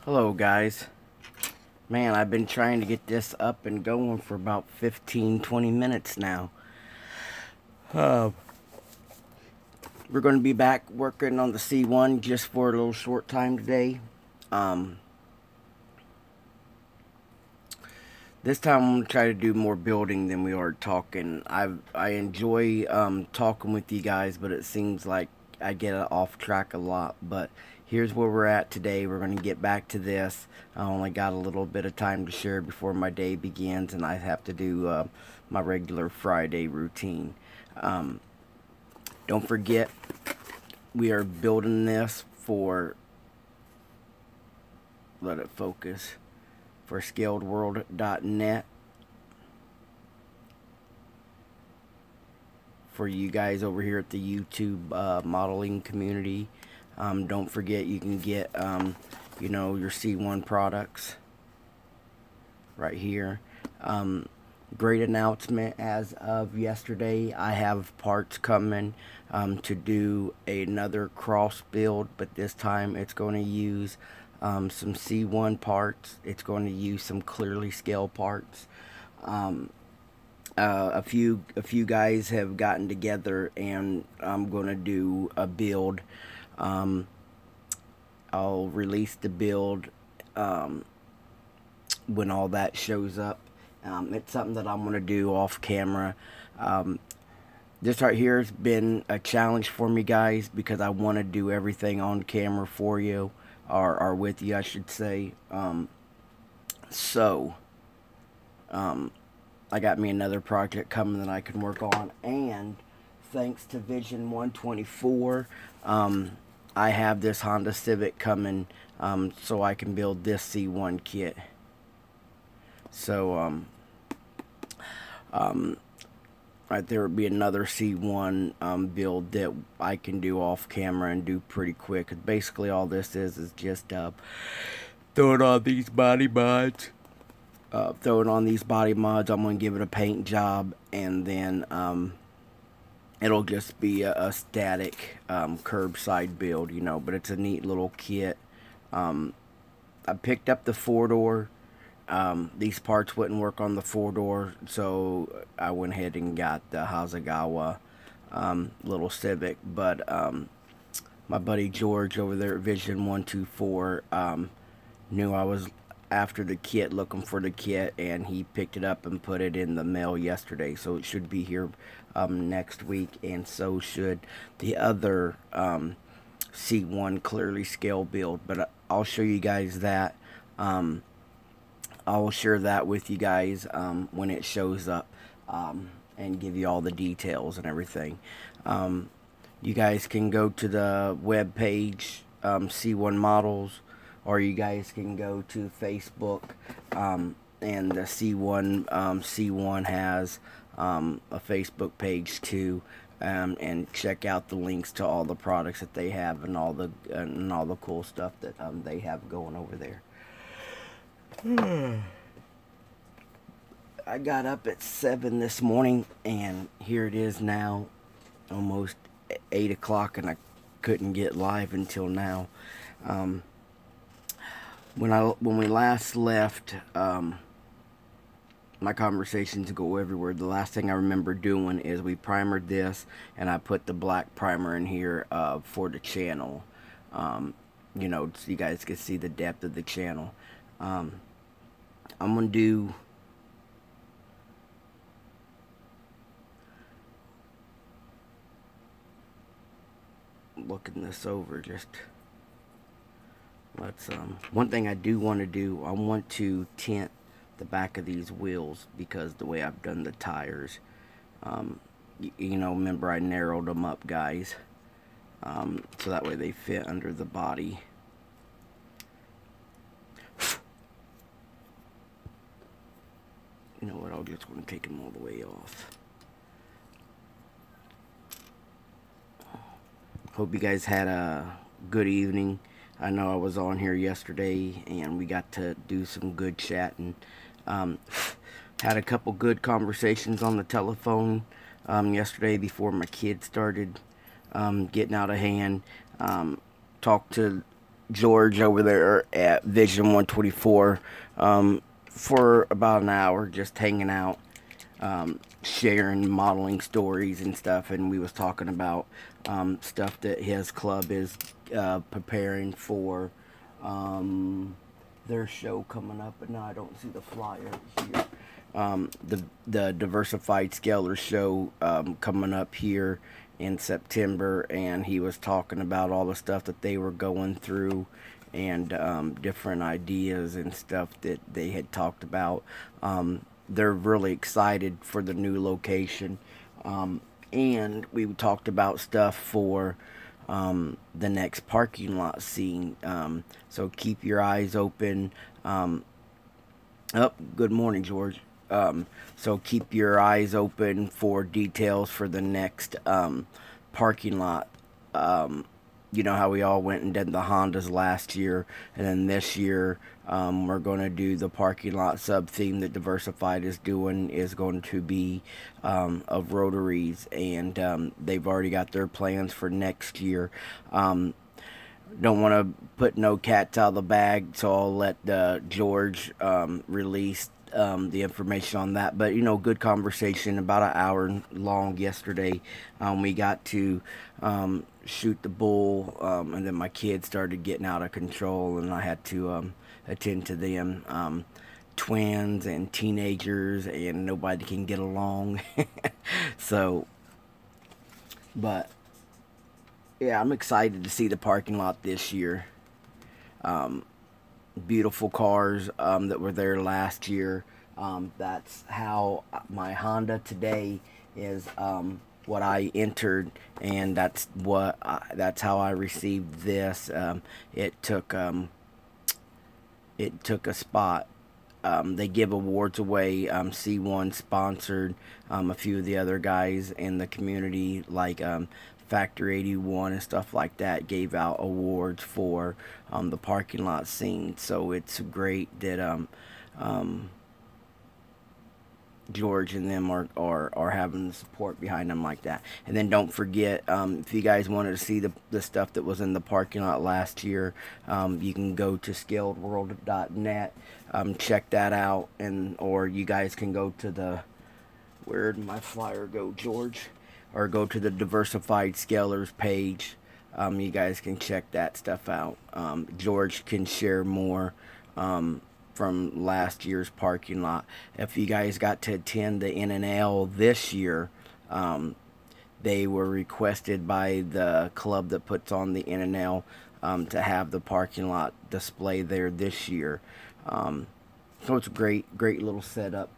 Hello guys. Man, I've been trying to get this up and going for about 15-20 minutes now. Uh, we're going to be back working on the C1 just for a little short time today. This time I'm going to try to do more building than we are talking. I enjoy talking with you guys, but it seems like I get off track a lot. But here's where we're at today. We're going to get back to this. I only got a little bit of time to share before my day begins, and I have to do my regular Friday routine. Don't forget, we are building this for, let it focus, for scaledworld.net. For you guys over here at the YouTube modeling community. Don't forget you can get you know, your C1 products right here. Great announcement as of yesterday. I have parts coming to do another cross build, but this time it's going to use some C1 parts. It's going to use some clearly scale parts. A few guys have gotten together, and I'm going to do a build. I'll release the build when all that shows up. It's something that I'm going to do off camera. This right here has been a challenge for me, guys, because I want to do everything on camera for you, or with you, I should say. I got me another project coming that I can work on, and thanks to Vision 124, I have this Honda Civic coming, so I can build this C1 kit. So, right there would be another C1 build that I can do off camera and do pretty quick. Basically, all this is just throwing on these body mods. I'm going to give it a paint job, and then it'll just be a static curbside build, you know, but it's a neat little kit. I picked up the 4-door. These parts wouldn't work on the 4-door, so I went ahead and got the Hasegawa little Civic. But my buddy George over there at Vision 124 knew I was after the kit, looking for the kit, and he picked it up and put it in the mail yesterday, so it should be here next week, and so should the other C1 clearly scale build. But I'll show you guys that. I'll share that with you guys when it shows up, and give you all the details and everything. You guys can go to the web page, C1 Models, or you guys can go to Facebook, and the C1 has a Facebook page too, and check out the links to all the products that they have, and all the cool stuff that they have going over there. I got up at 7 this morning, and here it is now, almost 8 o'clock, and I couldn't get live until now. When we last left, my conversations go everywhere. The last thing I remember doing is we primered this, and I put the black primer in here for the channel, you know, so you guys can see the depth of the channel. I'm gonna do looking this over, just let's one thing I do want to do, I want to tint the back of these wheels, because the way I've done the tires, you know, remember I narrowed them up, guys, so that way they fit under the body. You know what, I'll just want to take them all the way off. Hope you guys had a good evening. I know I was on here yesterday, and we got to do some good chatting. Had a couple good conversations on the telephone yesterday before my kids started getting out of hand. Talked to George over there at Vision 124 for about an hour, just hanging out, sharing modeling stories and stuff, and we was talking about stuff that his club is preparing for their show coming up. But now I don't see the flyer here. The Diversified Scaler show coming up here in September, and he was talking about all the stuff that they were going through and different ideas and stuff that they had talked about. They're really excited for the new location, and we talked about stuff for the next parking lot scene. So keep your eyes open. Good morning, George. So keep your eyes open for details for the next parking lot. You know how we all went and did the Hondas last year, and then this year we're going to do the parking lot sub theme that Diversified is doing is going to be of rotaries, and they've already got their plans for next year. Don't want to put no cats out of the bag, so I'll let George release the information on that. But, you know, good conversation, about an hour long yesterday. We got to shoot the bull, and then my kids started getting out of control, and I had to attend to them. Twins and teenagers, and nobody can get along. So, but yeah, I'm excited to see the parking lot this year. Beautiful cars that were there last year. That's how my Honda today is what I entered, and that's how I received this. It took a spot. They give awards away. C1 sponsored a few of the other guys in the community, like Factor 81 and stuff like that, gave out awards for the parking lot scene. So it's great that George and them are having the support behind them like that. And then don't forget, if you guys wanted to see the stuff that was in the parking lot last year, you can go to scaledworld.net, check that out, or you guys can go to the, where did my flyer go, George? Or go to the Diversified Scalers page. You guys can check that stuff out. George can share more from last year's parking lot. If you guys got to attend the N&L this year, they were requested by the club that puts on the N&L to have the parking lot display there this year. So it's a great little setup.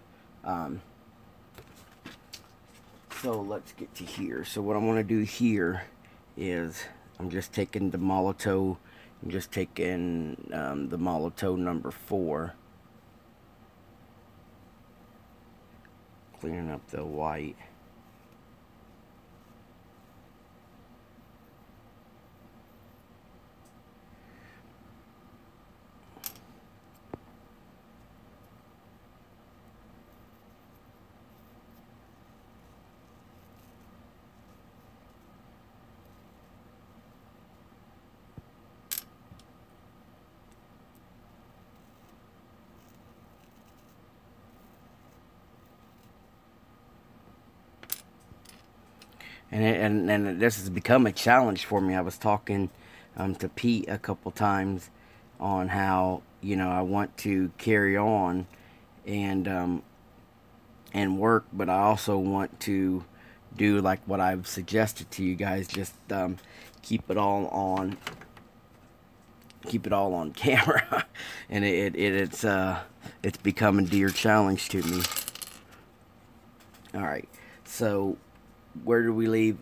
So let's get to here. So what I want to do here is I'm just taking the Molotow. I'm just taking the Molotow number 4. Cleaning up the white. And this has become a challenge for me. I was talking to Pete a couple times on how, you know, I want to carry on and work, but I also want to do like what I've suggested to you guys, just keep it all on camera. And it's become a dear challenge to me. All right, so where do we leave?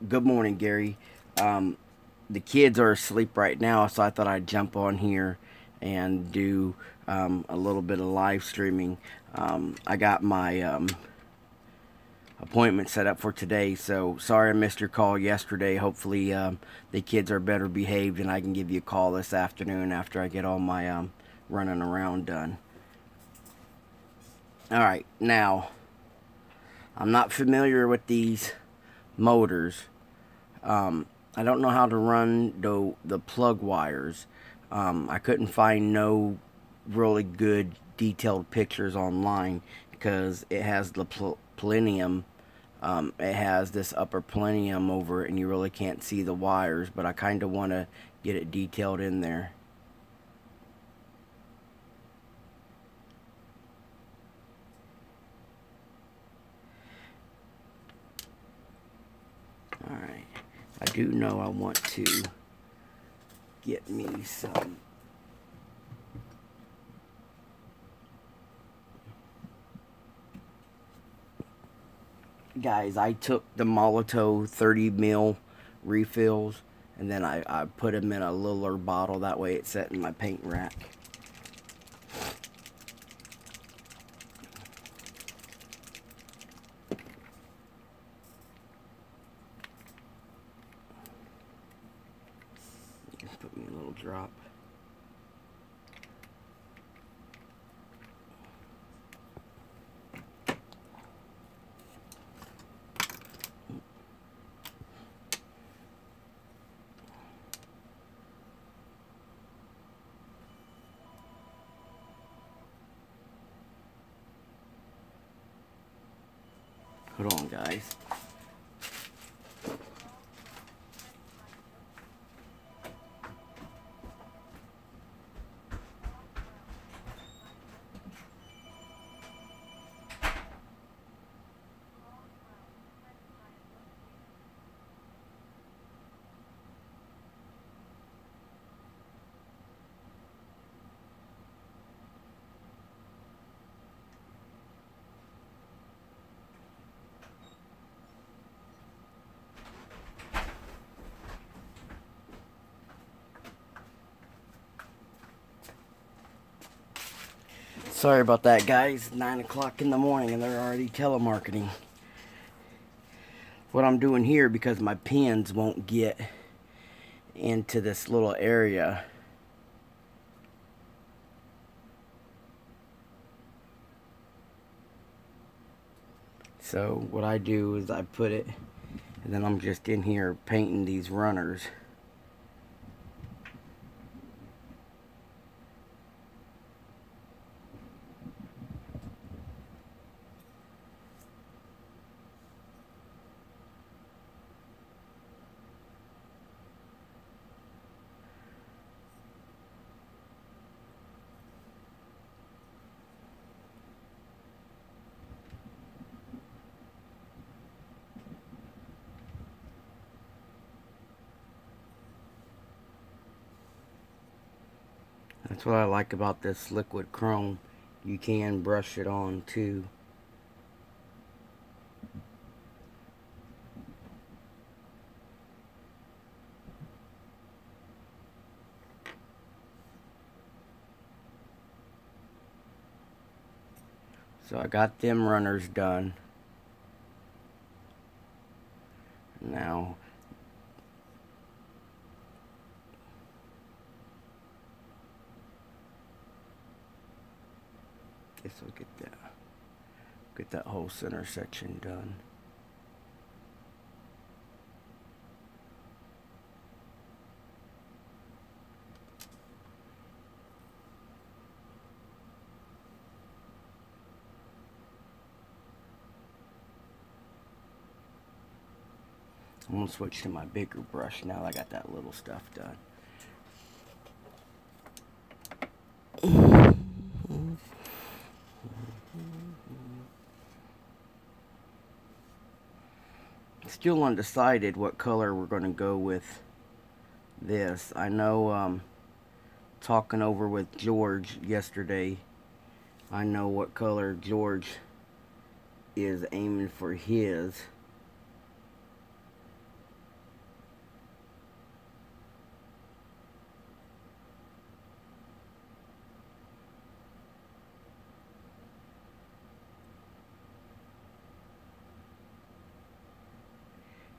Good morning, Gary. The kids are asleep right now, so I thought I'd jump on here and do a little bit of live streaming. I got my appointment set up for today, so sorry I missed your call yesterday. Hopefully the kids are better behaved and I can give you a call this afternoon after I get all my running around done. Alright, now I'm not familiar with these motors. I don't know how to run the plug wires. I couldn't find no really good detailed pictures online because it has the plenum. It has this upper plenum over it, and you really can't see the wires, but I kind of want to get it detailed in there. Alright, I do know I want to get me some guys. I took the Molotow 30 mil refills and then I put them in a littler bottle, that way it's set in my paint rack. Just put me a little drop. Hold on, guys. Sorry about that, guys. 9 o'clock in the morning and they're already telemarketing. What I'm doing here, because my pins won't get into this little area, so what I do is I put it, and then I'm just in here painting these runners. That's what I like about this liquid chrome. You can brush it on too. So I got them runners done. Now guess I'll get that whole center section done. I'm gonna switch to my bigger brush now that I got that little stuff done. Still undecided what color we're going to go with this. I know talking over with George yesterday, I know what color George is aiming for his.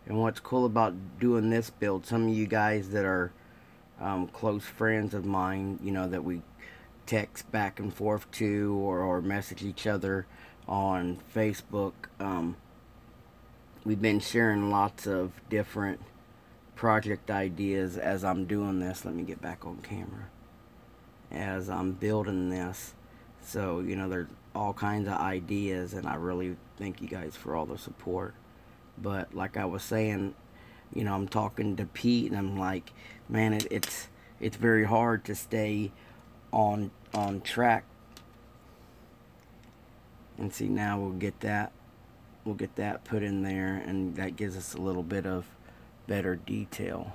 And what's cool about doing this build, some of you guys that are close friends of mine, you know, that we text back and forth to or message each other on Facebook, we've been sharing lots of different project ideas as I'm doing this. Let me get back on camera. As I'm building this, so you know, there's all kinds of ideas, and I really thank you guys for all the support. But like I was saying, you know, I'm talking to Pete, and I'm like, man, it's very hard to stay on track. And see, now we'll get that put in there, and that gives us a little bit of better detail.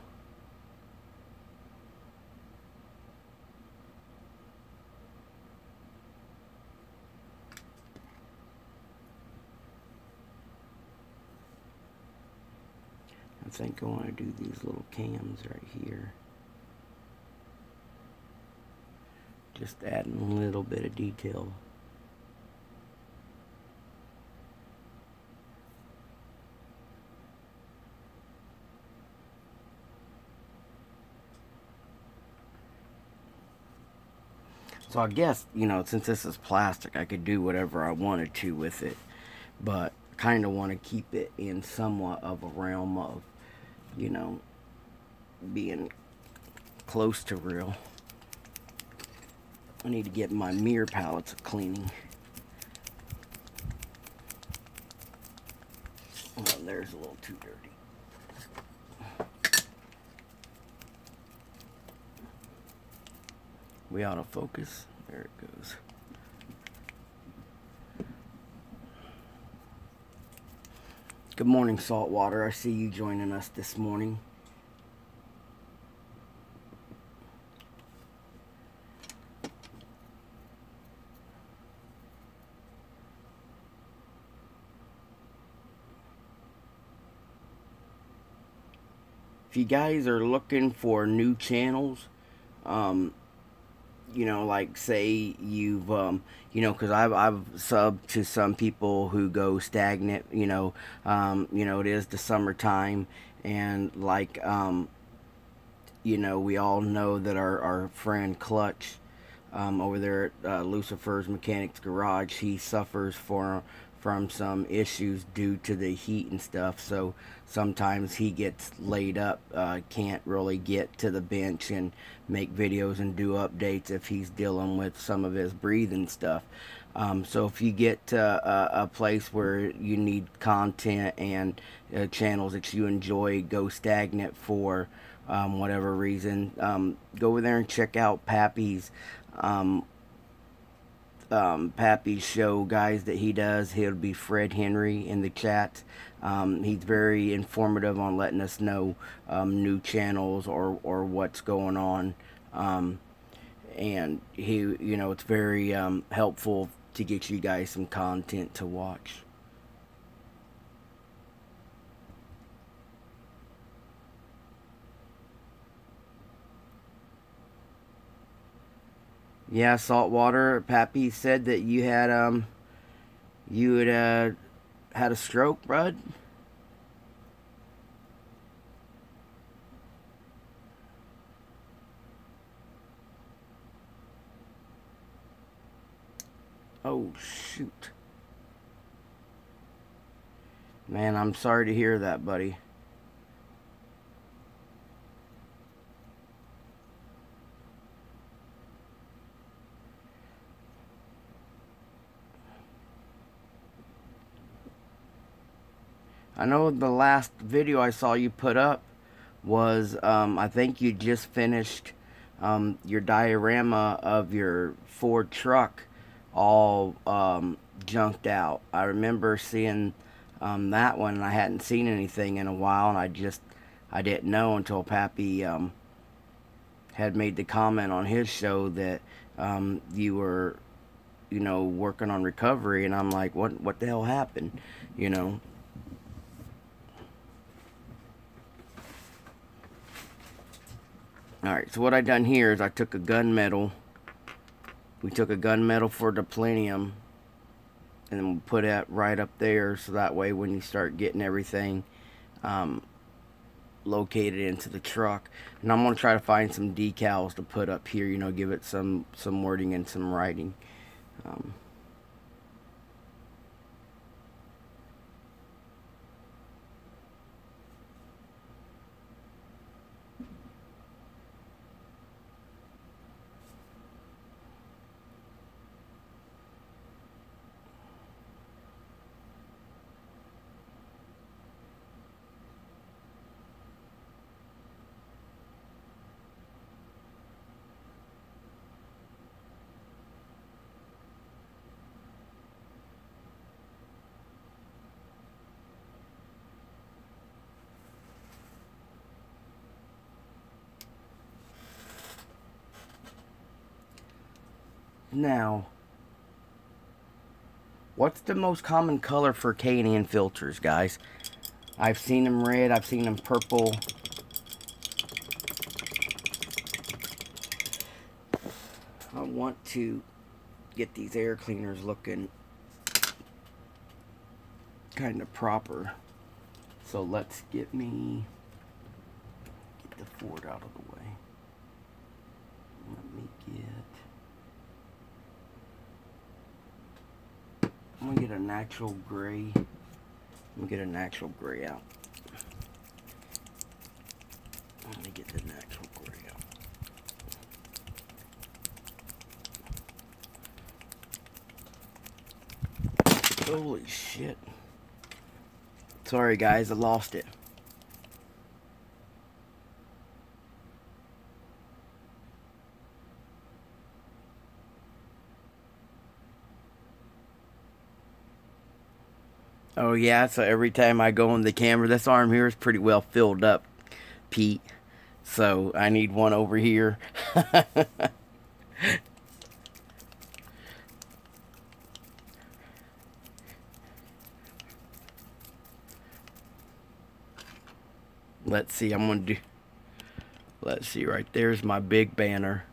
I think I want to do these little cams right here. Just adding a little bit of detail. So I guess, you know, since this is plastic, I could do whatever I wanted to with it. But I kind of want to keep it in somewhat of a realm of, you know, being close to real. I need to get my mirror palettes cleaning. Oh, there's a little too dirty. We autofocus. There it goes. Good morning, Saltwater. I see you joining us this morning. If you guys are looking for new channels, you know, like say you've, you know, because I've subbed to some people who go stagnant, you know, it is the summertime, and like, you know, we all know that our friend Clutch, over there at Lucifer's Mechanics Garage, he suffers from some issues due to the heat and stuff, so sometimes he gets laid up, can't really get to the bench and make videos and do updates if he's dealing with some of his breathing stuff. So if you get to a place where you need content and channels that you enjoy go stagnant for whatever reason, go over there and check out Pappy's Pappy's show, guys, that he does. He'll be Fred Henry in the chat. He's very informative on letting us know new channels or what's going on, and he, you know, it's very helpful to get you guys some content to watch. Yeah, Saltwater. Pappy said that you had had a stroke, bud. Oh shoot. Man, I'm sorry to hear that, buddy. I know the last video I saw you put up was, I think you just finished your diorama of your Ford truck all junked out. I remember seeing that one, and I hadn't seen anything in a while, and I didn't know until Pappy had made the comment on his show that you were, you know, working on recovery, and I'm like, what the hell happened, you know? Alright, so what I done here is I took a gunmetal. We took a gunmetal for the Plenium, and then we'll put it right up there, so that way when you start getting everything located into the truck. And I'm going to try to find some decals to put up here, you know, give it some wording and some writing. Now, what's the most common color for K&N filters, guys? I've seen them red, I've seen them purple. I want to get these air cleaners looking kind of proper. So let's get the Ford out of the way. Let me I'm gonna get a natural gray. Let me get a natural gray out. Let me get the natural gray out. Holy shit. Sorry guys, I lost it. Oh yeah, so every time I go on the camera, this arm here is pretty well filled up, Pete. So I need one over here. Let's see, let's see, right there's my big banner.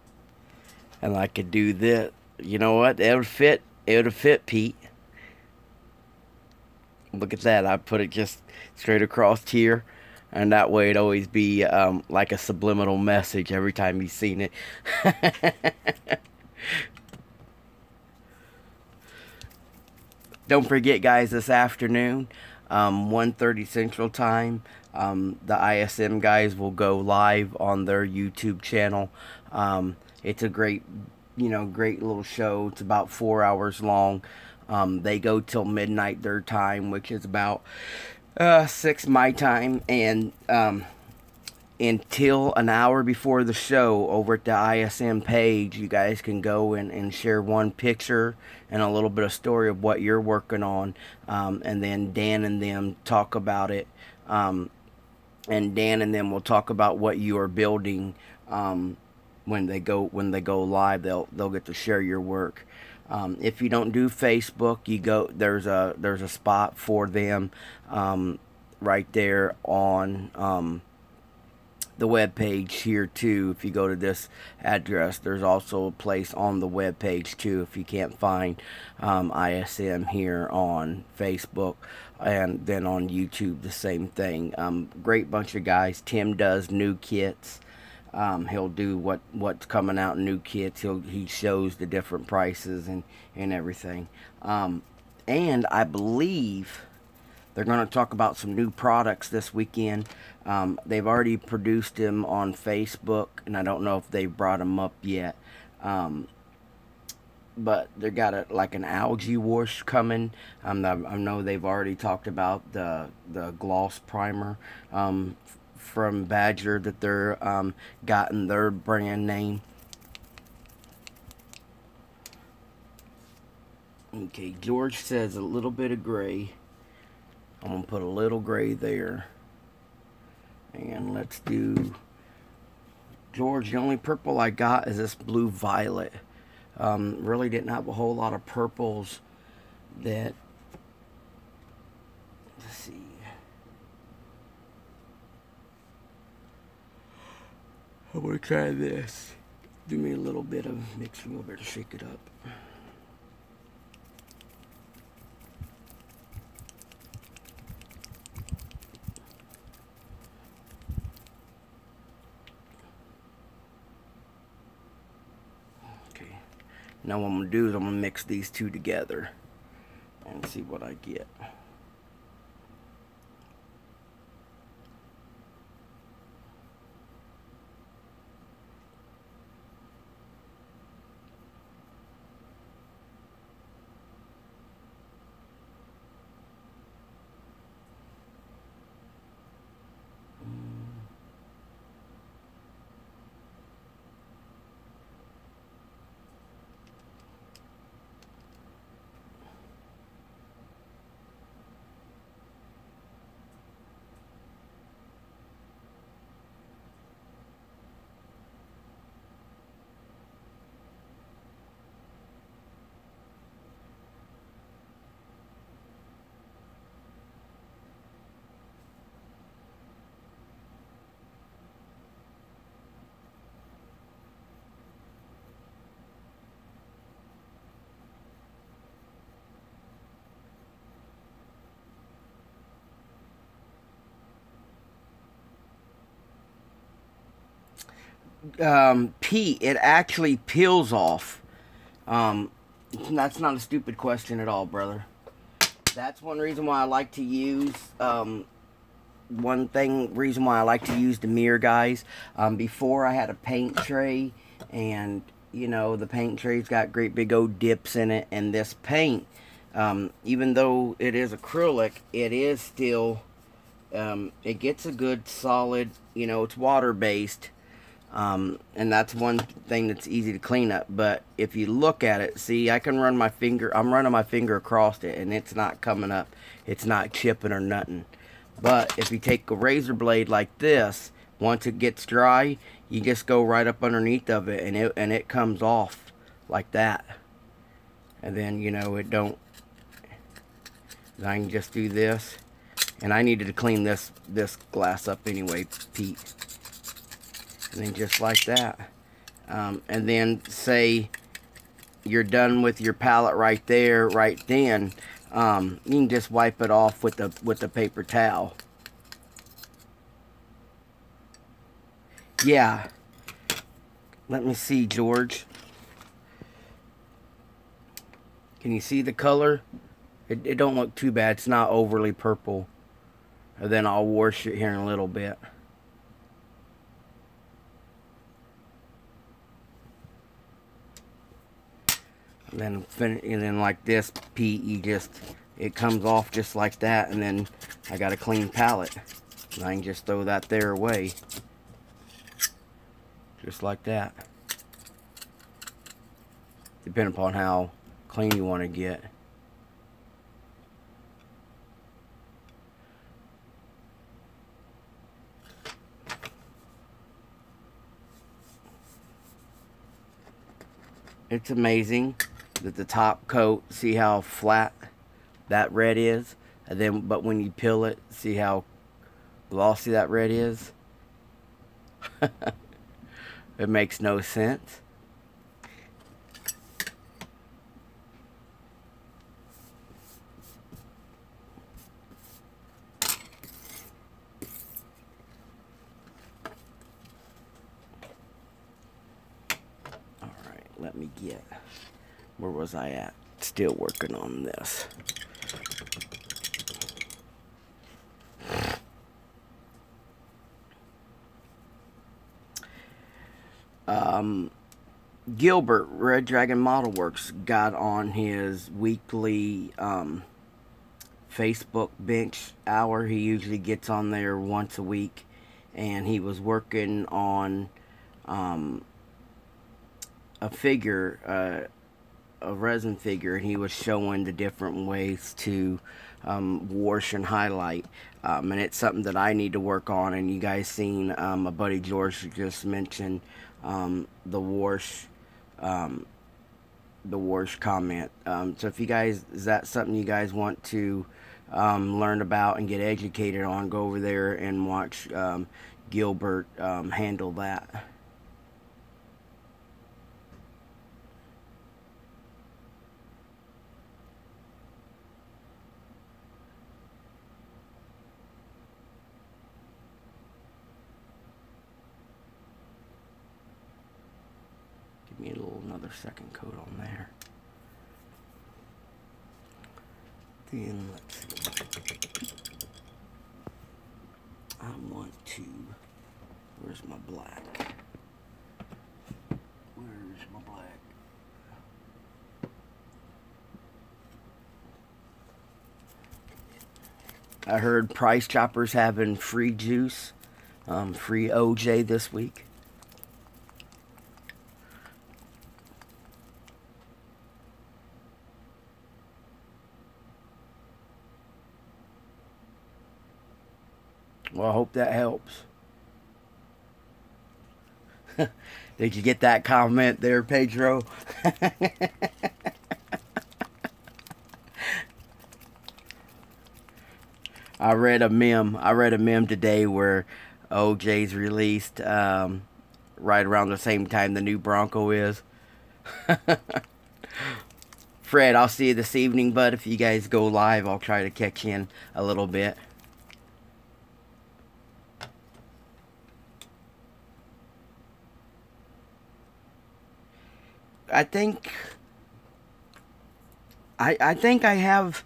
And I could do this. You know what? It would fit. It would fit, Pete. Look at that. I put it just straight across here. And that way it'd always be like a subliminal message every time you've seen it. Don't forget, guys, this afternoon, 1:30 Central Time, the ISM guys will go live on their YouTube channel. It's a great, great little show. It's about 4 hours long. They go till midnight their time, which is about 6 my time, and until an hour before the show over at the ISM page, you guys can go and share one picture and a little bit of story of what you're working on, and then Dan and them talk about it, and Dan and them will talk about what you are building. When they go live, they'll get to share your work. If you don't do Facebook, there's a spot for them right there on the web page here too. If you go to this address, there's also a place on the web page too if you can't find ISM here on Facebook. And then on YouTube, the same thing. Great bunch of guys. Tim does new kits. He'll do what's coming out in new kits. He shows the different prices and everything. And I believe they're going to talk about some new products this weekend. They've already produced them on Facebook, and I don't know if they brought them up yet. But they got like an algae wash coming. I know they've already talked about the gloss primer from Badger that they're gotten their brand name. Okay, George says a little bit of gray. I'm gonna put a little gray there, and let's do George. The only purple I got is this blue violet. Really didn't have a whole lot of purples that, let's see. I'm gonna try this. Do me a little bit of mixing over to shake it up. Okay. Now what I'm gonna do is I'm gonna mix these two together and see what I get. Pete, it actually peels off. That's not a stupid question at all, brother. That's one reason why I like to use, reason why I like to use the mirror, guys. Before I had a paint tray, and, you know, the paint tray's got great big old dips in it, and this paint, even though it is acrylic, it is still, it gets a good solid, you know, it's water-based. And that's one thing that's easy to clean up. But if you look at it, see, I can run my finger, I'm running my finger across it, and it's not coming up. It's not chipping or nothing. But if you take a razor blade like this, once it gets dry, you just go right up underneath of it, and it comes off like that. And then, you know, it don't, I can just do this. And I needed to clean this glass up anyway, Pete. And then just like that. And then say you're done with your palette right there, right then. You can just wipe it off with the paper towel. Yeah. Let me see, George. Can you see the color? It don't look too bad. It's not overly purple. And then I'll wash it here in a little bit. And then like this, Pete, you just, it comes off just like that, and then I got a clean palette. And I can just throw that there away. Just like that. Depending upon how clean you want to get. It's amazing that the top coat, see how flat that red is, and then but when you peel it, see how glossy that red is. It makes no sense. Alright, let me get, where was I at? Still working on this. Gilbert, Red Dragon Model Works, got on his weekly Facebook bench hour. He usually gets on there once a week, and he was working on a figure, a resin figure, and he was showing the different ways to wash and highlight, and it's something that I need to work on. And you guys seen my buddy George just mentioned the wash comment. So if you guys, is that something you guys want to learn about and get educated on, go over there and watch Gilbert handle that. Give me another second coat on there. Then let's see. I want to, where's my black? Where's my black? I heard Price Chopper's having free juice, free OJ this week. Well, I hope that helps. Did you get that comment there, Pedro? I read a meme today where OJ's released right around the same time the new Bronco is. Fred, I'll see you this evening, bud. If you guys go live, I'll try to catch you in a little bit. I think I think I have.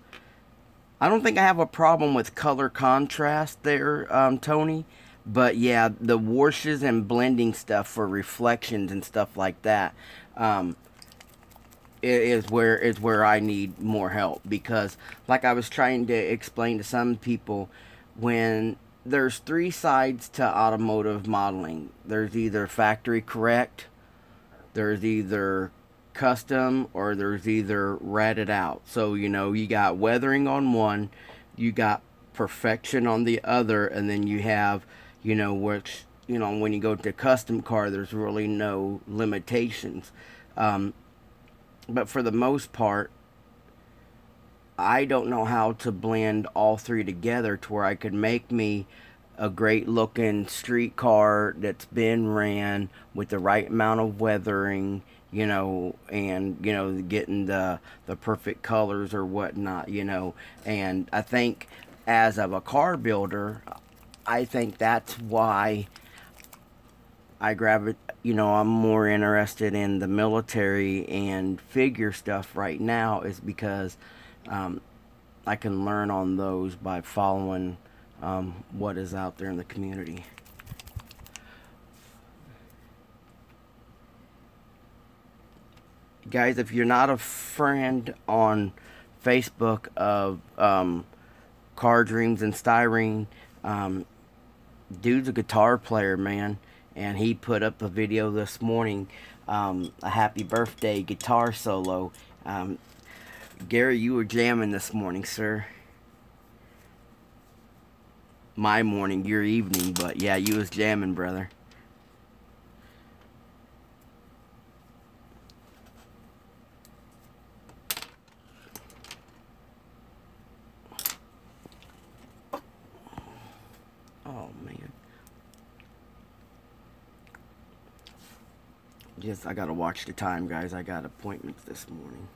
I don't think I have a problem with color contrast there, Tony. But yeah, the washes and blending stuff for reflections and stuff like that, um, is where I need more help, because like I was trying to explain to some people, when there's three sides to automotive modeling. There's either factory correct, there's either custom, or there's either ratted out. So, you got weathering on one, you got perfection on the other, and then you have, which, when you go to custom car, there's really no limitations. Um, but for the most part, I don't know how to blend all three together to where I could make me a great looking street car that's been ran with the right amount of weathering, and getting the perfect colors or whatnot. And I think, as of a car builder, I think that's why I grab it. I'm more interested in the military and figure stuff right now, is because um, I can learn on those by following what is out there in the community. Guys, if you're not a friend on Facebook of Car Dreams and Styrene, um, dude's a guitar player, man, and he put up a video this morning, a happy birthday guitar solo. Um, Gary, you were jamming this morning, sir. My morning, your evening, but yeah, you was jamming, brother. Oh, man. Just, I gotta watch the time, guys. I got appointments this morning.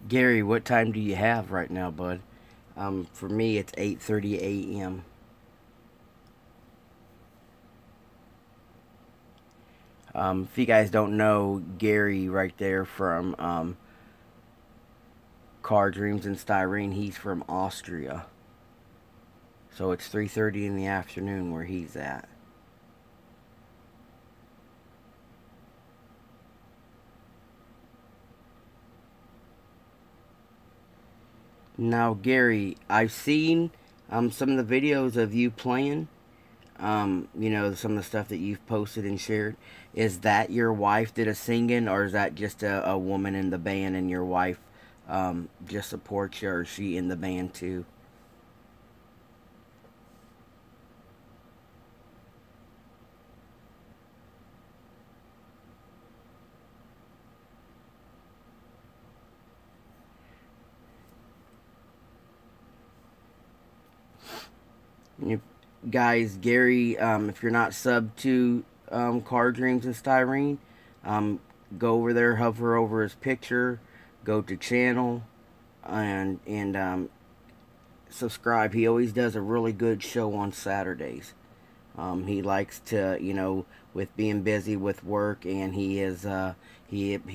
Gary, what time do you have right now, bud? For me, it's 8:30 a.m. If you guys don't know, Gary right there from Car Dreams and Styrene, he's from Austria. So it's 3:30 in the afternoon where he's at. Now, Gary, I've seen some of the videos of you playing. Some of the stuff that you've posted and shared. Is that your wife did a singing, or is that just a woman in the band and your wife just supports you, or is she in the band too? You guys, Gary, if you're not sub to Car Dreams and Styrene, um, go over there, hover over his picture, go to channel, and subscribe. He always does a really good show on Saturdays. He likes to, with being busy with work, and he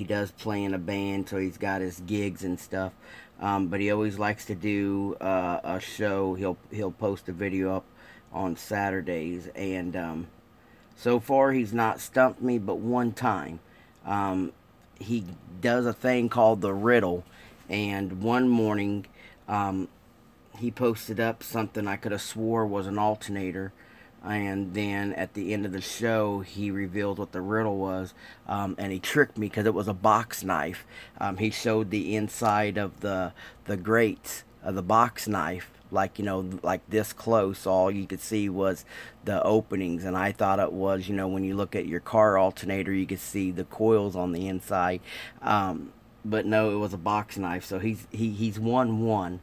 does play in a band, so he's got his gigs and stuff. But he always likes to do a show. He'll post a video up on Saturdays, and so far he's not stumped me but one time. He does a thing called the riddle, and one morning he posted up something I could have swore was an alternator, and then at the end of the show he revealed what the riddle was, and he tricked me because it was a box knife. He showed the inside of the grates of the box knife, like, you know, like this close. All you could see was the openings, and I thought it was, you know, when you look at your car alternator you could see the coils on the inside. But no, it was a box knife. So he's won one.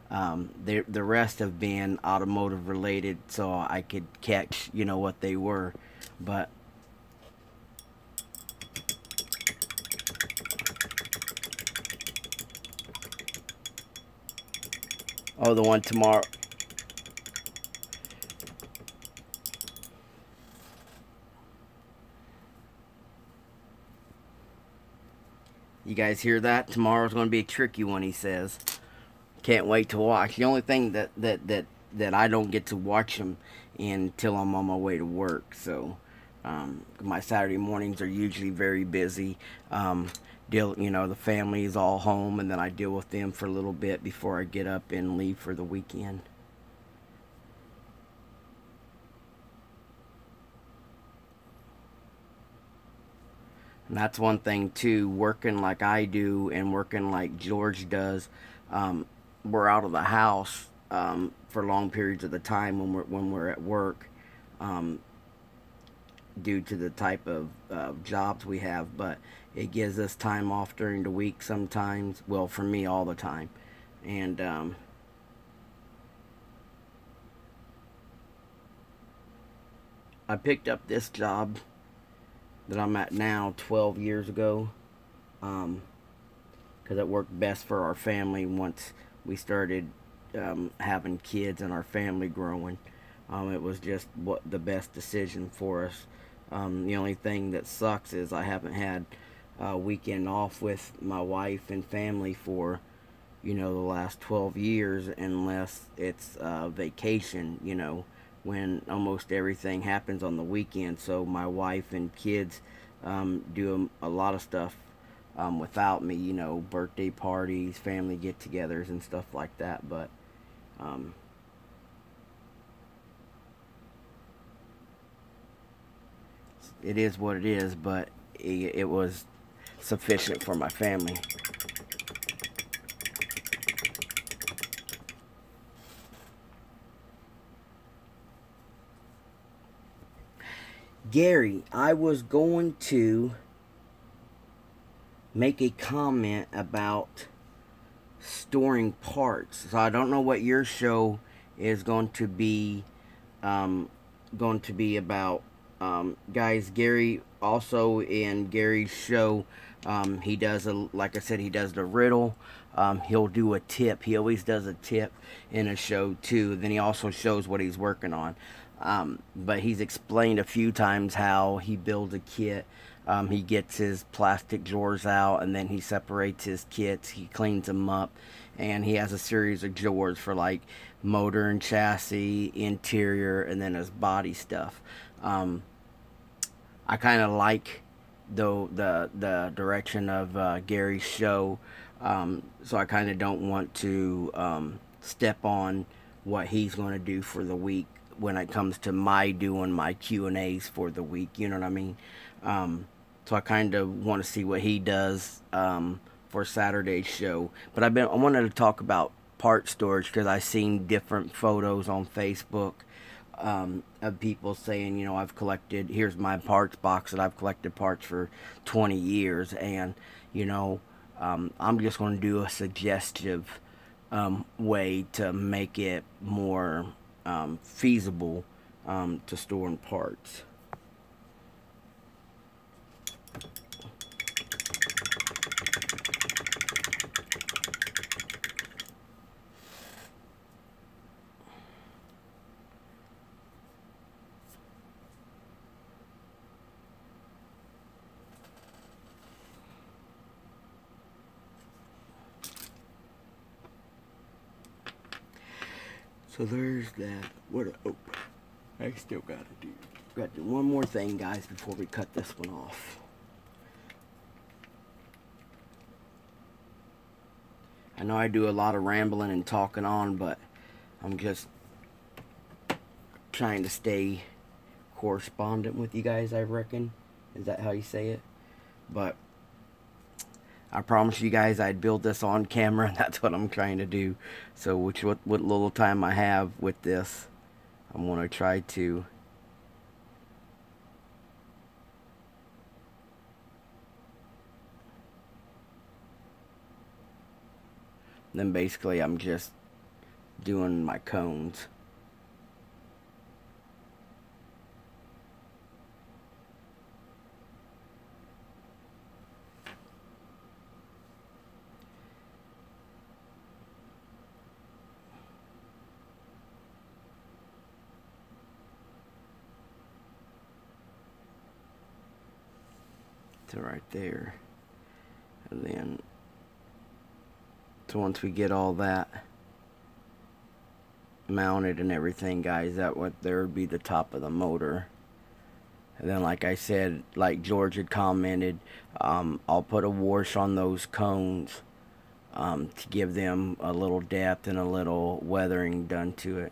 The rest have been automotive related, so I could catch, you know, what they were. But oh, the one tomorrow. You guys hear that? Tomorrow's going to be a tricky one, he says. Can't wait to watch. The only thing that I don't get to watch them until I'm on my way to work. So my Saturday mornings are usually very busy. You know, the family is all home, and then I deal with them for a little bit before I get up and leave for the weekend. And that's one thing too, working like I do and working like George does. We're out of the house for long periods of the time when we're at work, um, due to the type of jobs we have. But it gives us time off during the week sometimes. Well, for me, all the time. And I picked up this job that I'm at now 12 years ago, because it worked best for our family once we started having kids and our family growing. It was just what the best decision for us. The only thing that sucks is I haven't had a weekend off with my wife and family for, you know, the last 12 years, unless it's vacation, you know, when almost everything happens on the weekend. So my wife and kids do a lot of stuff without me, you know, birthday parties, family get-togethers, and stuff like that. But um, it is what it is. But it was sufficient for my family. Gary, I was going to make a comment about storing parts. So I don't know what your show is um, going to be about. Guys, Gary also, in Gary's show, he does like I said, he does the riddle. He'll do a tip. He always does a tip in a show too. Then he also shows what he's working on. But he's explained a few times how he builds a kit. He gets his plastic drawers out, and then he separates his kits. He cleans them up, and he has a series of drawers for like motor and chassis, interior, and then his body stuff. I kind of like the direction of Gary's show, so I kind of don't want to step on what he's going to do for the week when it comes to my doing my Q&As for the week. You know what I mean? So I kind of want to see what he does for Saturday's show. But I wanted to talk about part storage because I've seen different photos on Facebook of people saying, you know, I've collected, here's my parts box that I've collected parts for 20 years. And, you know, I'm just going to do a suggestive way to make it more feasible to storing parts. So there's that. Oh, I still gotta do one more thing, guys, before we cut this one off. I know I do a lot of rambling and talking on, but I'm just trying to stay correspondent with you guys, I reckon. Is that how you say it? But I promised you guys I'd build this on camera, and that's what I'm trying to do. So what little time I have with this, I'm going to try to then basically I'm just doing my cones. To right there, and then so once we get all that mounted and everything, guys, that would there would be the top of the motor. And then, like I said, like George had commented, I'll put a wash on those cones to give them a little depth and a little weathering done to it.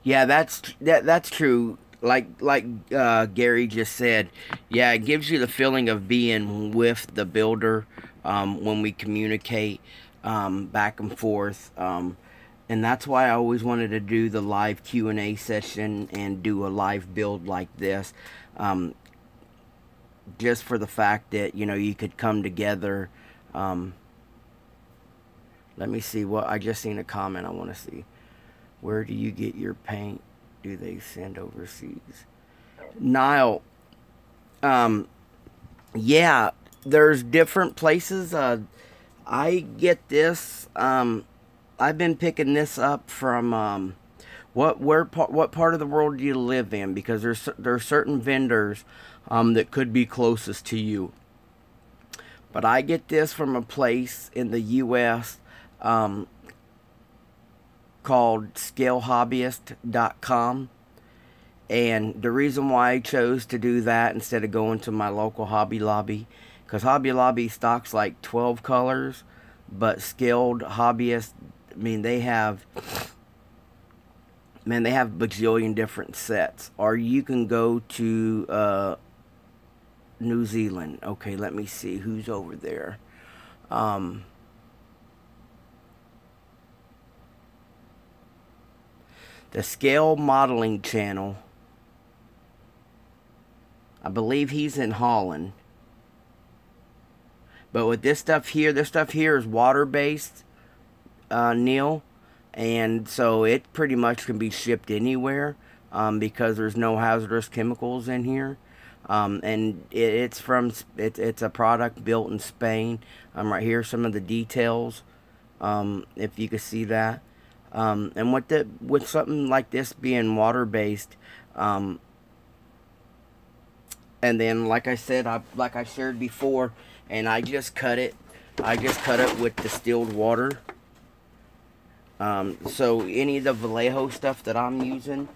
Yeah, that's true. Like Gary just said, yeah, it gives you the feeling of being with the builder when we communicate back and forth, and that's why I always wanted to do the live Q&A session and do a live build like this, just for the fact that you could come together. Let me see what I just seen a comment I want to see. Where do you get your paint? Do they send overseas? Nile, yeah, there's different places. I get this. I've been picking this up from what part of the world do you live in? Because there's certain vendors that could be closest to you. But I get this from a place in the U.S. Called scalehobbyist.com, and the reason why I chose to do that instead of going to my local Hobby Lobby, because Hobby Lobby stocks like 12 colors, but Scaled Hobbyist, I mean, they have bajillion different sets. Or you can go to New Zealand. Okay, let me see who's over there. The Scale Modeling Channel, I believe he's in Holland. But with this stuff here is water-based, Neil. And so it pretty much can be shipped anywhere because there's no hazardous chemicals in here. And it's a product built in Spain. Right here, some of the details, if you could see that. And with something like this being water-based, and then like I said, like I shared before, and I just cut it with distilled water. So any of the Vallejo stuff that I'm using,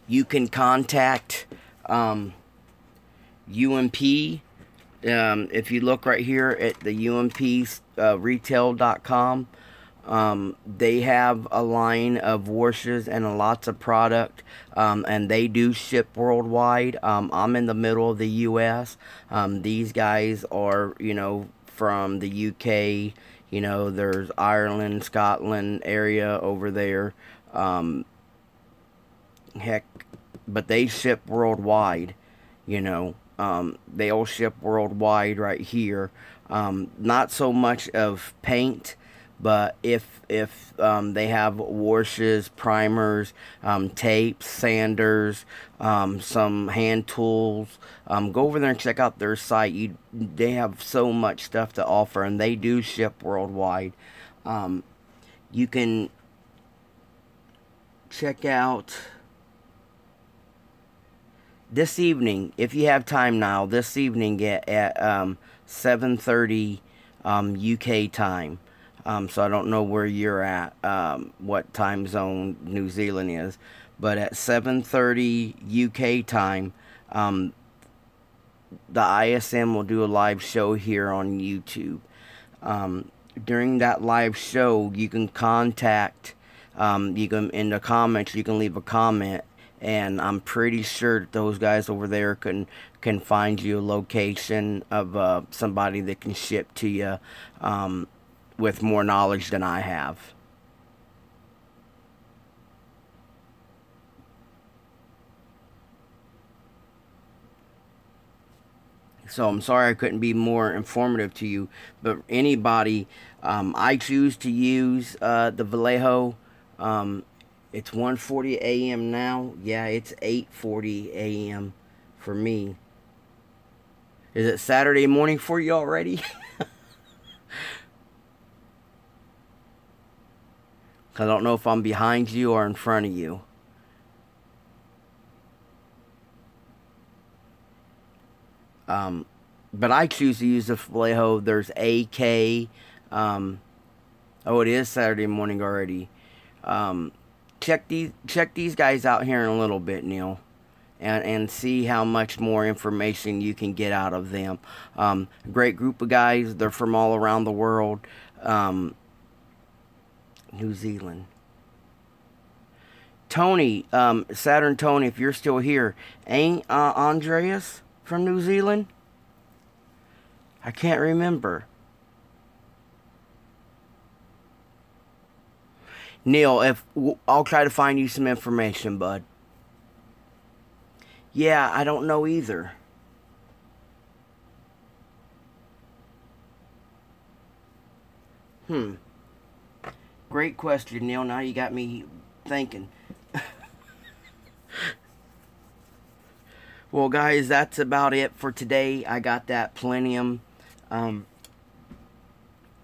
you can contact UMP. If you look right here at the UMPretail.com, they have a line of washes and lots of product, and they do ship worldwide. I'm in the middle of the U.S. These guys are, from the UK. There's Ireland, Scotland area over there. Heck, but they ship worldwide. They all ship worldwide right here. Not so much of paint. But if they have washes, primers, tapes, sanders, some hand tools, go over there and check out their site. They have so much stuff to offer, and they do ship worldwide. You can check out this evening, if you have time now, this evening at 7:30 UK time. So I don't know where you're at, what time zone New Zealand is, but at 7:30 UK time, um, the ISM will do a live show here on YouTube. During that live show, you can contact, you can, in the comments, you can leave a comment, and I'm pretty sure that those guys over there can find you a location of somebody that can ship to you with more knowledge than I have. So I'm sorry I couldn't be more informative to you, but anybody, I choose to use the Vallejo. Um, it's 1:40 a.m. now. Yeah, it's 8:40 a.m. for me. Is it Saturday morning for you already? I don't know if I'm behind you or in front of you. Um, but I choose to use the Vallejo. There's AK. Um, oh, it is Saturday morning already. Um, check these guys out here in a little bit, Neil, and see how much more information you can get out of them. Great group of guys. They're from all around the world. New Zealand. Tony, Saturn Tony, if you're still here, ain't Andreas from New Zealand? I can't remember. Neil, I'll try to find you some information, bud. Yeah, I don't know either. Hmm. Great question, Neil. Now you got me thinking. Well, guys, that's about it for today. I got that Plenium. Um,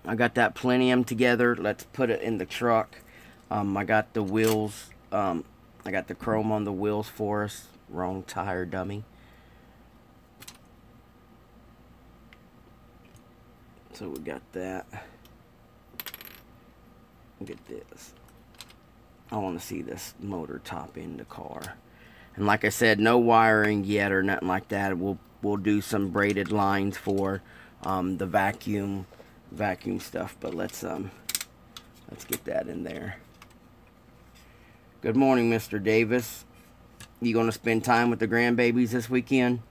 I got that Plenium together. Let's put it in the truck. I got the wheels. I got the chrome on the wheels for us. Wrong tire, dummy. So we got that. Look at this. I want to see this motor top in the car. And like I said, no wiring yet or nothing like that. We'll do some braided lines for the vacuum stuff. But let's get that in there. Good morning, Mr. Davis. You gonna spend time with the grandbabies this weekend?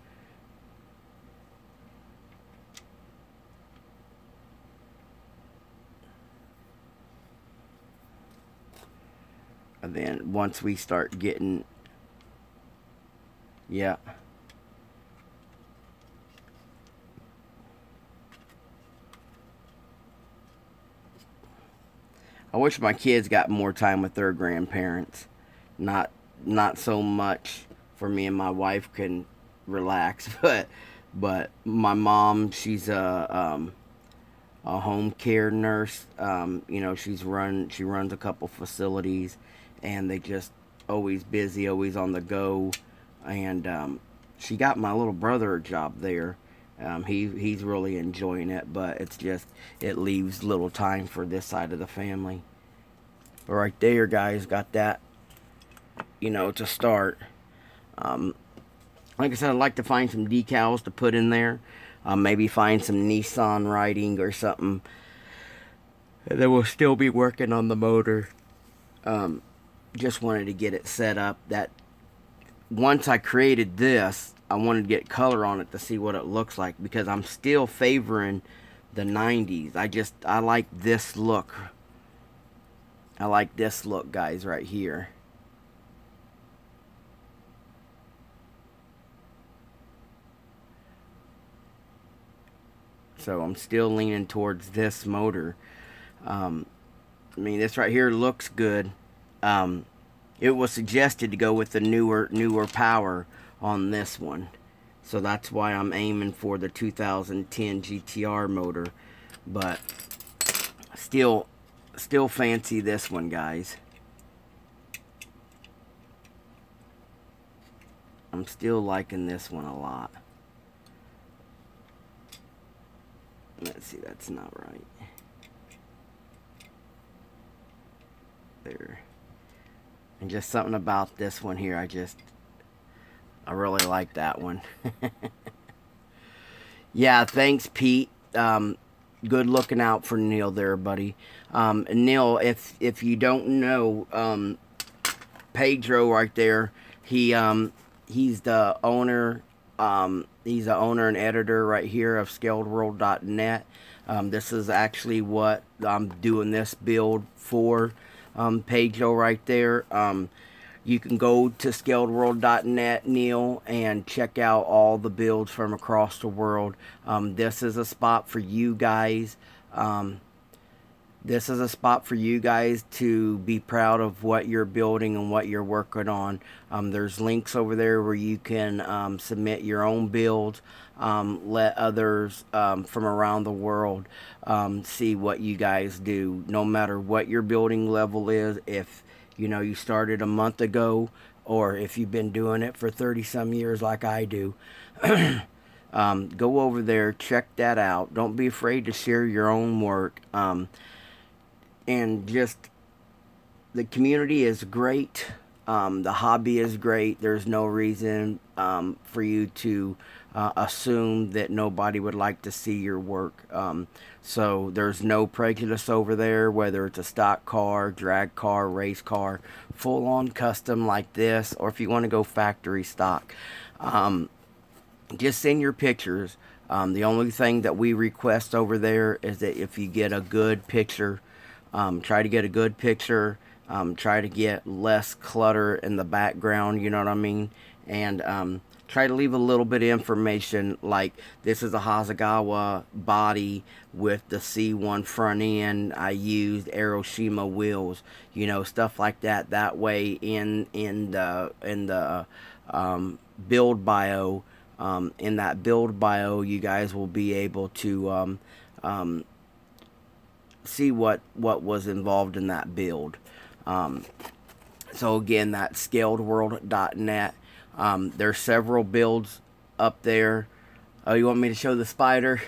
And then once we start getting, yeah. I wish my kids got more time with their grandparents. Not so much for me and my wife can relax, but my mom, she's a home care nurse. You know, she runs a couple facilities, and they just always busy, always on the go. And she got my little brother a job there. He's really enjoying it, but it's just, it leaves little time for this side of the family. But right there, guys, got that, you know, to start. Like I said, I'd like to find some decals to put in there. Maybe find some Nissan writing or something. And then we'll still be working on the motor. Just wanted to get it set up. That once I created this, I wanted to get color on it to see what it looks like, because I'm still favoring the 90s. I like this look. I like this look, guys, right here. So I'm still leaning towards this motor. I mean, this right here looks good. It was suggested to go with the newer power on this one. So that's why I'm aiming for the 2010 GTR motor. But still fancy this one, guys. I'm still liking this one a lot. Let's see, that's not right. there. And just something about this one here, I really like that one. Yeah, thanks, Pete. Good looking out for Neil there, buddy. Neil, if you don't know, Pedro right there, he's the owner. He's the owner and editor right here of ScaledWorld.net. This is actually what I'm doing this build for. Pedro right there. You can go to ScaledWorld.net, Neil, and check out all the builds from across the world. This is a spot for you guys. This is a spot for you guys to be proud of what you're building and what you're working on. There's links over there where you can submit your own builds. Let others from around the world see what you guys do. No matter what your building level is, if you know you started a month ago, or if you've been doing it for 30-some years like I do, go over there, check that out. Don't be afraid to share your own work. And just, the community is great. The hobby is great. There's no reason for you to assume that nobody would like to see your work. So there's no prejudice over there, whether it's a stock car, drag car, race car, full-on custom like this, or if you want to go factory stock. Just send your pictures. The only thing that we request over there is that if you get a good picture, try to get a good picture, try to get less clutter in the background, you know what I mean, and try to leave a little bit of information, like this is a Hasegawa body with the C1 front end. I used Aeroshima wheels, you know, stuff like that. That way in the build bio, in that build bio, you guys will be able to see what was involved in that build. So again, that's ScaledWorld.net. There's several builds up there. Oh, you want me to show the spider?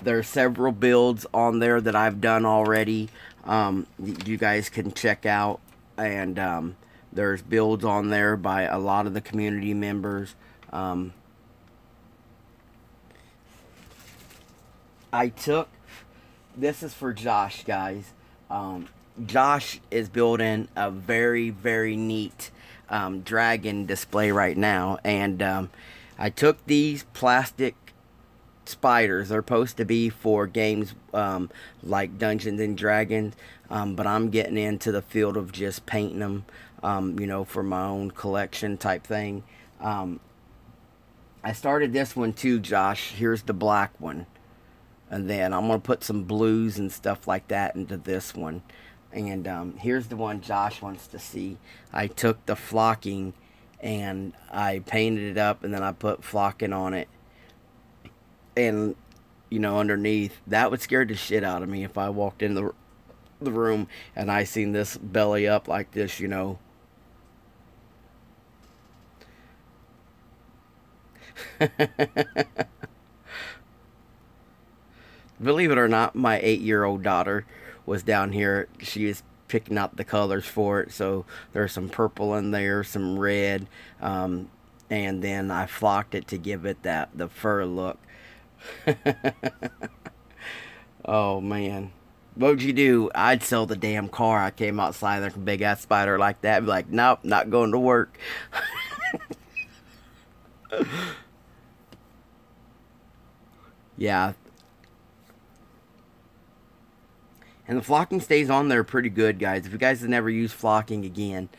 There's several builds on there that I've done already. You guys can check out, and there's builds on there by a lot of the community members. This is for Josh, guys. Josh is building a very, very neat dragon display right now, and I took these plastic spiders. They're supposed to be for games like Dungeons and Dragons, but I'm getting into the field of just painting them, you know, for my own collection type thing. I started this one too, Josh. Here's the black one, and then I'm gonna put some blues and stuff like that into this one. And here's the one Josh wants to see. I took the flocking and I painted it up, and then I put flocking on it. And, you know, underneath, that would scare the shit out of me if I walked in the room and I seen this belly up like this, you know. Believe it or not, my 8-year-old daughter was down here. She was picking out the colors for it. So there's some purple in there, some red, and then I flocked it to give it the fur look. Oh man, what would you do? I'd sell the damn car. I came outside like a big ass spider like that, be like, nope, not going to work. Yeah. And the flocking stays on there pretty good, guys. If you guys have never used flocking, again,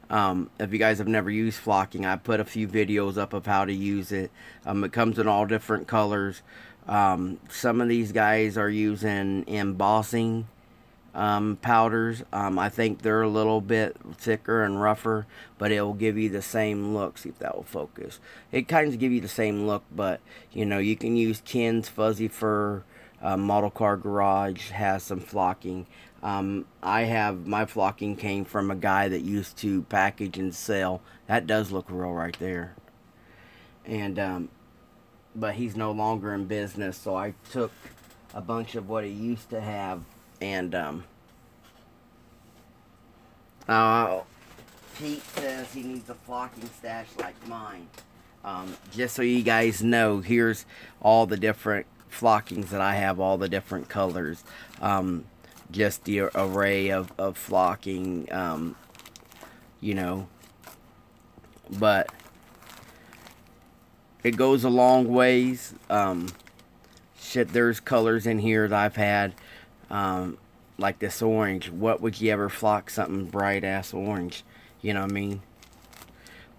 if you guys have never used flocking, I put a few videos up of how to use it. It comes in all different colors. Some of these guys are using embossing powders. I think they're a little bit thicker and rougher, but it will give you the same look. See if that will focus. It kind of give you the same look, but you know, you can use Ken's Fuzzy Fur. Model Car Garage has some flocking. My flocking came from a guy that used to package and sell. That does look real right there. And but he's no longer in business, so I took a bunch of what he used to have and Pete says he needs a flocking stash like mine. Just so you guys know, here's all the different flockings that I have, all the different colors. Just the array of flocking, you know. But it goes a long ways. Shit, there's colors in here that I've had. Like this orange. What would you ever flock something bright ass orange? You know what I mean?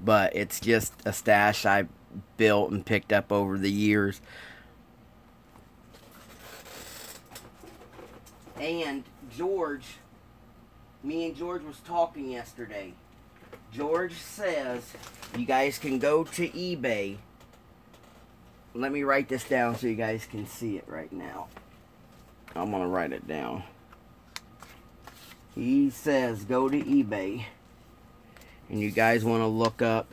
But it's just a stash I built and picked up over the years. And George, me and George was talking yesterday. George says you guys can go to eBay. Let me write this down so you guys can see it right now. I'm going to write it down. He says go to eBay. And you guys want to look up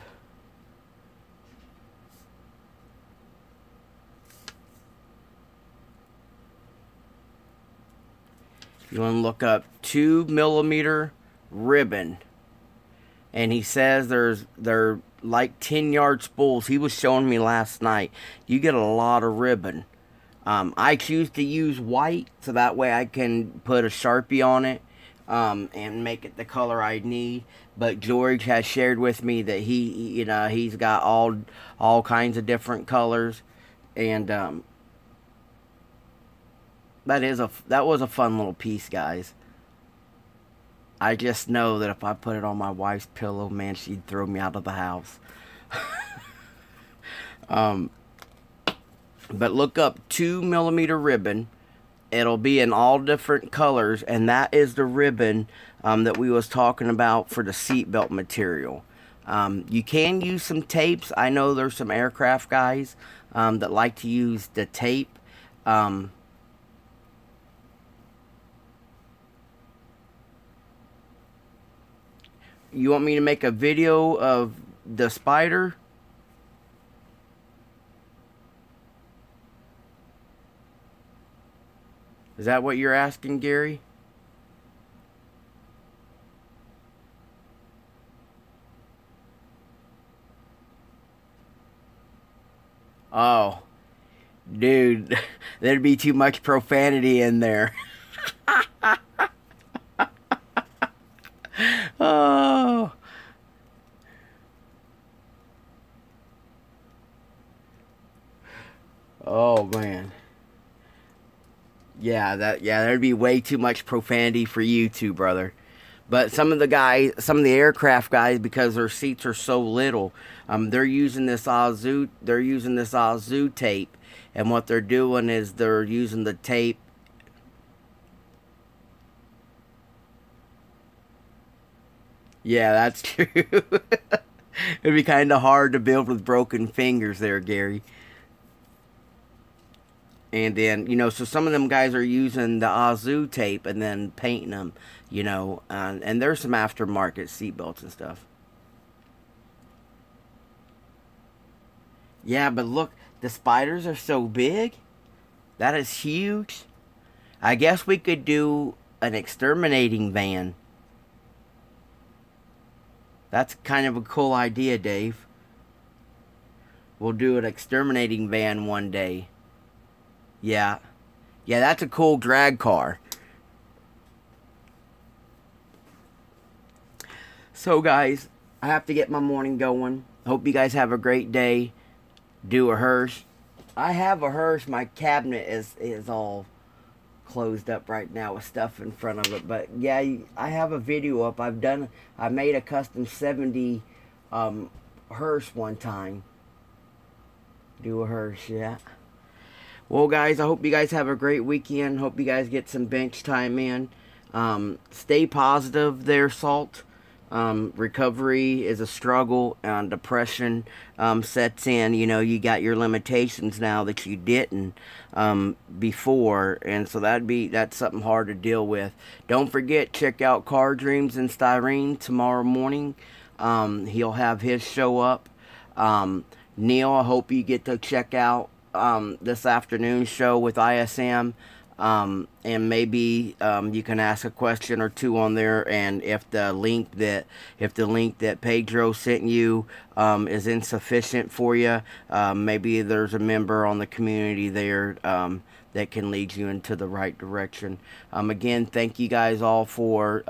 you want to look up 2mm ribbon. And he says they're like 10-yard spools. He was showing me last night. You get a lot of ribbon. I choose to use white so that way I can put a Sharpie on it and make it the color I need. But George has shared with me that he's got all kinds of different colors, and that was a fun little piece, guys. I just know that if I put it on my wife's pillow, man, she'd throw me out of the house. But look up 2mm ribbon. It'll be in all different colors, and that is the ribbon that we was talking about for the seatbelt material. You can use some tapes. I know there's some aircraft guys that like to use the tape. You want me to make a video of the spider? Is that what you're asking, Gary? Oh, dude, there'd be too much profanity in there. Oh. Oh, man. Yeah, there'd be way too much profanity for you too, brother. But some of the aircraft guys, because their seats are so little, they're using this Azu tape, and what they're doing is they're using the tape. Yeah, that's true. It'd be kind of hard to build with broken fingers there, Gary. And then, so some of them guys are using the Azu tape and then painting them, and there's some aftermarket seatbelts and stuff. Yeah, but look, the spiders are so big. That is huge. I guess we could do an exterminating van. That's kind of a cool idea, Dave. We'll do an exterminating van one day. Yeah. Yeah, that's a cool drag car. So, guys, I have to get my morning going. Hope you guys have a great day. Do a hearse. I have a hearse. My cabinet is all closed up right now with stuff in front of it. But, yeah, I have a video up. I made a custom 70 hearse one time. Do a hearse, yeah. Well, guys, I hope you guys have a great weekend. Hope you guys get some bench time in. Stay positive there, Salt. Recovery is a struggle, and depression sets in. You got your limitations now that you didn't before, and so that's something hard to deal with. Don't forget, check out Car Dreams and Styrene tomorrow morning. He'll have his show up. Neil, I hope you get to check out this afternoon show with ISM. And maybe you can ask a question or two on there, and if the link that Pedro sent you is insufficient for you, maybe there's a member on the community there that can lead you into the right direction. Again, thank you guys all for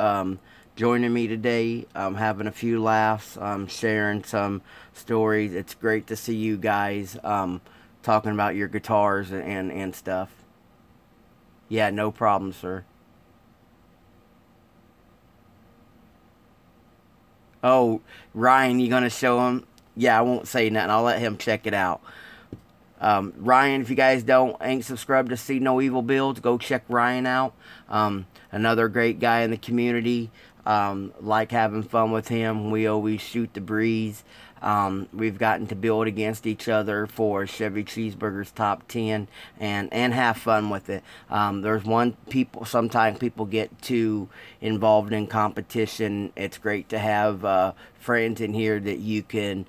joining me today, having a few laughs, sharing some stories. It's great to see you guys talking about your guitars and stuff. Yeah, no problem, sir. Oh, Ryan, you gonna show him? Yeah, I won't say nothing. I'll let him check it out. Ryan, if you guys ain't subscribed to See No Evil Builds, go check Ryan out. Another great guy in the community. Like having fun with him. We always shoot the breeze. We've gotten to build against each other for Chevy Cheeseburger's top 10 and have fun with it. Sometimes people get too involved in competition. It's great to have friends in here that you can,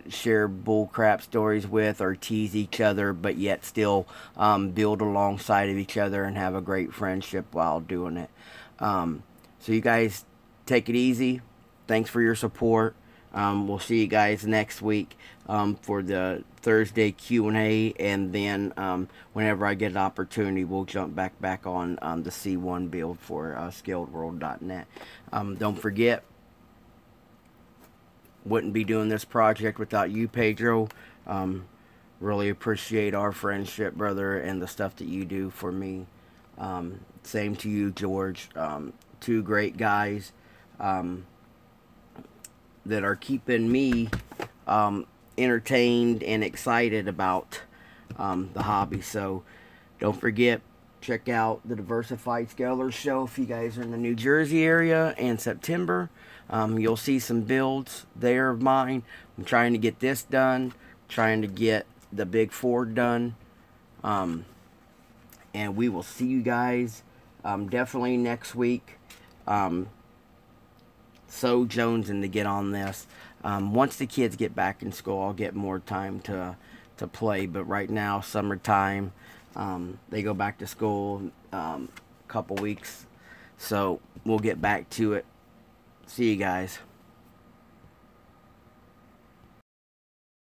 share bull crap stories with or tease each other, but yet still build alongside of each other and have a great friendship while doing it. So you guys take it easy. Thanks for your support. We'll see you guys next week for the Thursday Q&A, and then whenever I get an opportunity, we'll jump back on the C1 build for ScaledWorld.net. Don't forget, wouldn't be doing this project without you, Pedro. Really appreciate our friendship, brother, and the stuff that you do for me. Same to you, George. Two great guys that are keeping me entertained and excited about the hobby. So don't forget, check out the Diversified Scaler show if you guys are in the New Jersey area in September. You'll see some builds there of mine. I'm trying to get this done, trying to get the big Ford done, and we will see you guys definitely next week. So jonesing to get on this. Once the kids get back in school, I'll get more time to play. But right now, summertime, they go back to school a couple weeks, so we'll get back to it. See you guys.